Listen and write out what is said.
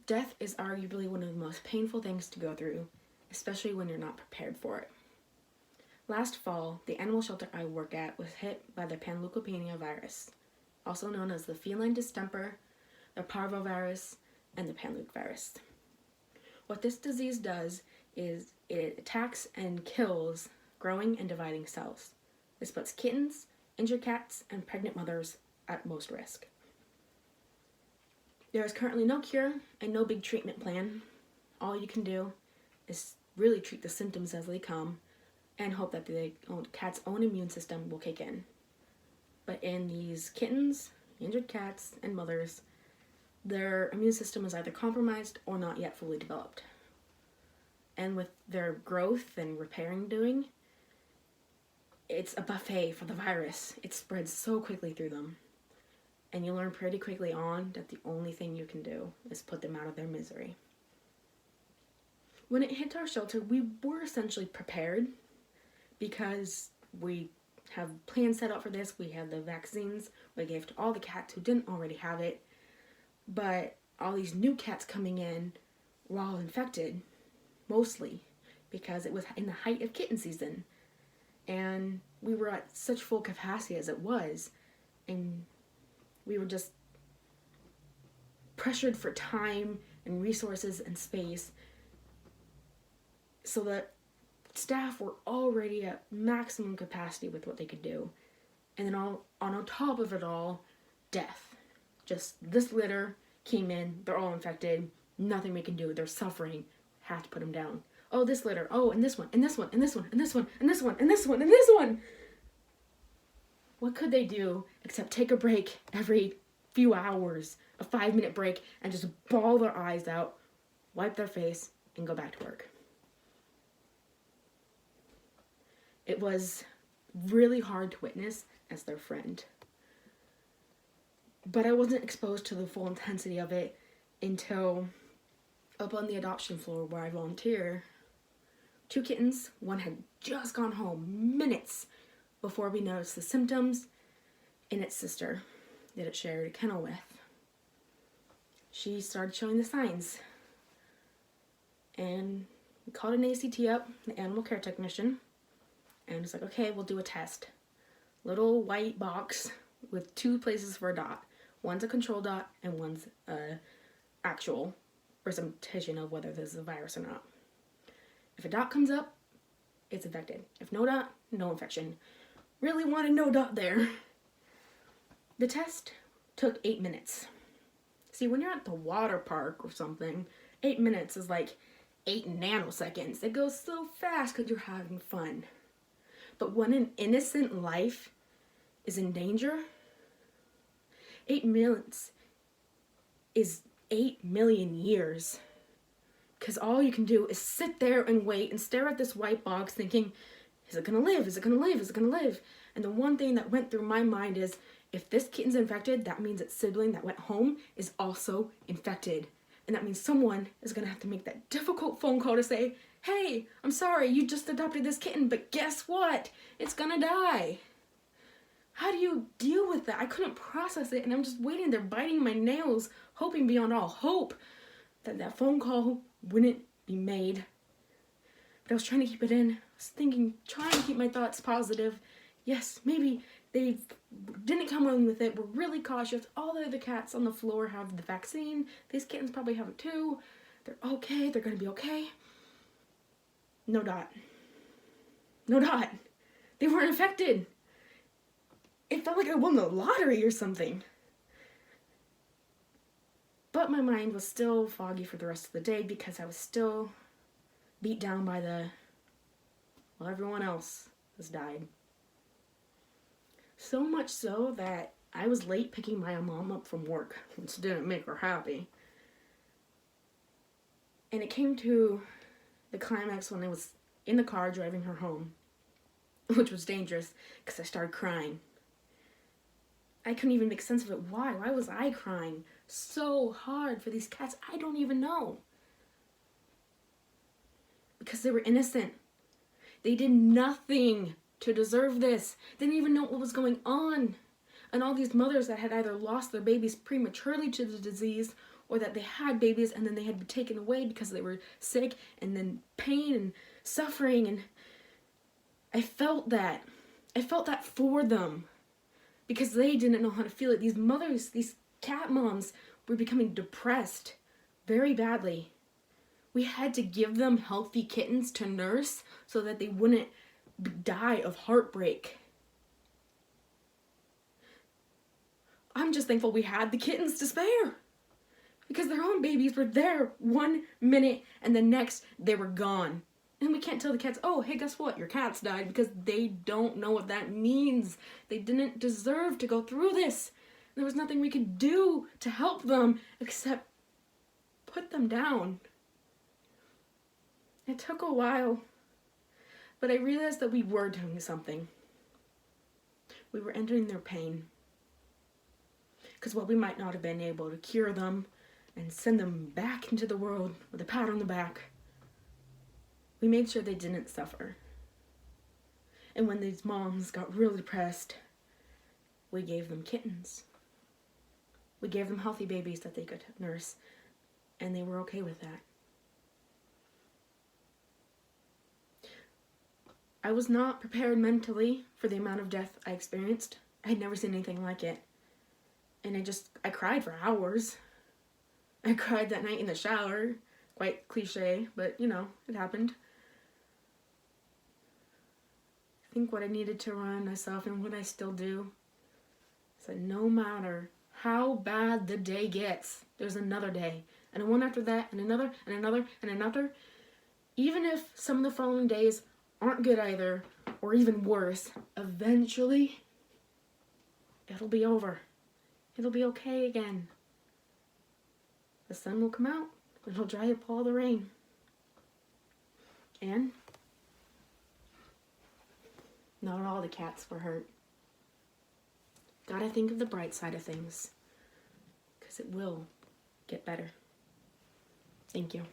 Death is arguably one of the most painful things to go through, especially when you're not prepared for it. Last fall, the animal shelter I work at was hit by the panleukopenia virus, also known as the feline distemper, the parvovirus, and the panleuk virus. What this disease does is it attacks and kills growing and dividing cells. This puts kittens, injured cats, and pregnant mothers at most risk. There is currently no cure and no big treatment plan. All you can do is really treat the symptoms as they come and hope that the cat's own immune system will kick in. But in these kittens, injured cats, and mothers, their immune system is either compromised or not yet fully developed. And with their growth and repairing doing, it's a buffet for the virus. It spreads so quickly through them. And you learn pretty quickly on that the only thing you can do is put them out of their misery. When it hit our shelter, we were essentially prepared because we have plans set out for this. We had the vaccines we gave to all the cats who didn't already have it. But all these new cats coming in were all infected, mostly, because it was in the height of kitten season. And we were at such full capacity as it was. And we were just pressured for time and resources and space, so that staff were already at maximum capacity with what they could do. And then on top of it all, death. Just this litter came in, they're all infected, nothing we can do, they're suffering, have to put them down. Oh, this litter, oh, and this one, and this one, and this one, and this one, and this one, and this one, and this one. What could they do except take a break every few hours, a 5-minute break, and just bawl their eyes out, wipe their face, and go back to work? It was really hard to witness as their friend. But I wasn't exposed to the full intensity of it until up on the adoption floor where I volunteer. 2 kittens, one had just gone home minutes before we noticed the symptoms in its sister that it shared a kennel with. She started showing the signs. And we called an ACT up, the animal care technician, and it's like, okay, we'll do a test. Little white box with 2 places for a dot. One's a control dot and one's a actual presentation of whether this is a virus or not. If a dot comes up, it's infected. If no dot, no infection. Really wanted no dot there. The test took 8 minutes. See, when you're at the water park or something, 8 minutes is like 8 nanoseconds. It goes so fast because you're having fun. But when an innocent life is in danger, 8 minutes is 8 million years. Because all you can do is sit there and wait and stare at this white box thinking, is it gonna live? Is it gonna live? Is it gonna live? And the one thing that went through my mind is, if this kitten's infected, that means its sibling that went home is also infected. And that means someone is gonna have to make that difficult phone call to say, hey, I'm sorry, you just adopted this kitten, but guess what? It's gonna die. How do you deal with that? I couldn't process it, and I'm just waiting there biting my nails, hoping beyond all hope that that phone call wouldn't be made. But I was trying to keep it in. I was thinking, trying to keep my thoughts positive. Yes, maybe they didn't come in with it. We're really cautious. All the other cats on the floor have the vaccine. These kittens probably have it too. They're okay. They're going to be okay. No dot. No dot. They weren't infected. It felt like I won the lottery or something. But my mind was still foggy for the rest of the day because I was still beat down by everyone else has died. So much so that I was late picking my mom up from work, which didn't make her happy. And it came to the climax when I was in the car driving her home, which was dangerous because I started crying. I couldn't even make sense of it. Why? Why was I crying so hard for these cats? I don't even know. Because they were innocent. They did nothing to deserve this. They didn't even know what was going on. And all these mothers that had either lost their babies prematurely to the disease or that they had babies and then they had been taken away because they were sick, and then pain and suffering. And I felt that. I felt that for them because they didn't know how to feel it. These mothers, these cat moms, were becoming depressed very badly. We had to give them healthy kittens to nurse so that they wouldn't die of heartbreak. I'm just thankful we had the kittens to spare, because their own babies were there 1 minute and the next they were gone. And we can't tell the cats, oh, hey, guess what? Your cats died, because they don't know what that means. They didn't deserve to go through this. There was nothing we could do to help them except put them down. It took a while, but I realized that we were doing something. We were entering their pain. Because while we might not have been able to cure them and send them back into the world with a pat on the back, we made sure they didn't suffer. And when these moms got really depressed, we gave them kittens. We gave them healthy babies that they could nurse, and they were okay with that. I was not prepared mentally for the amount of death I experienced. I had never seen anything like it. And I cried for hours. I cried that night in the shower. Quite cliche, but you know, it happened. I think what I needed to remind myself, and what I still do, is that no matter how bad the day gets, there's another day, and one after that, and another, and another, and another. Even if some of the following days aren't good either, or even worse, eventually, it'll be over. It'll be okay again. The sun will come out, and it'll dry up all the rain. And not all the cats were hurt. Gotta think of the bright side of things, because it will get better. Thank you.